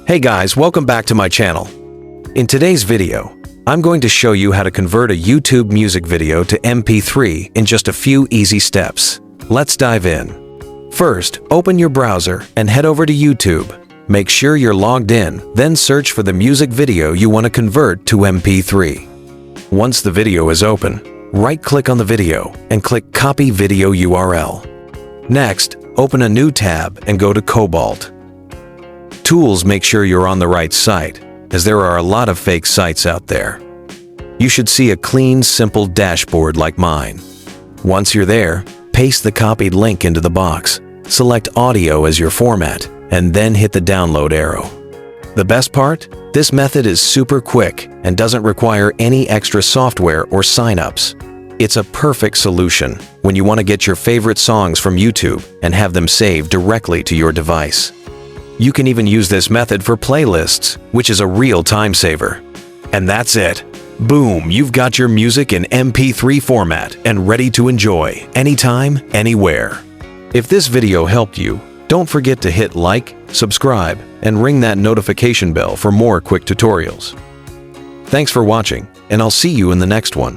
Hey guys, welcome back to my channel. In today's video, I'm going to show you how to convert a YouTube music video to MP3 in just a few easy steps. Let's dive in. First, open your browser and head over to YouTube. Make sure you're logged in, then search for the music video you want to convert to MP3. Once the video is open, right-click on the video and click Copy Video URL. Next, open a new tab and go to Cobalt. Tools, make sure you're on the right site, as there are a lot of fake sites out there. You should see a clean, simple dashboard like mine. Once you're there, paste the copied link into the box, select audio as your format, and then hit the download arrow. The best part? This method is super quick and doesn't require any extra software or sign-ups. It's a perfect solution when you want to get your favorite songs from YouTube and have them saved directly to your device. You can even use this method for playlists, which is a real time saver. And that's it. Boom, you've got your music in MP3 format and ready to enjoy anytime, anywhere. If this video helped you, don't forget to hit like, subscribe, and ring that notification bell for more quick tutorials. Thanks for watching, and I'll see you in the next one.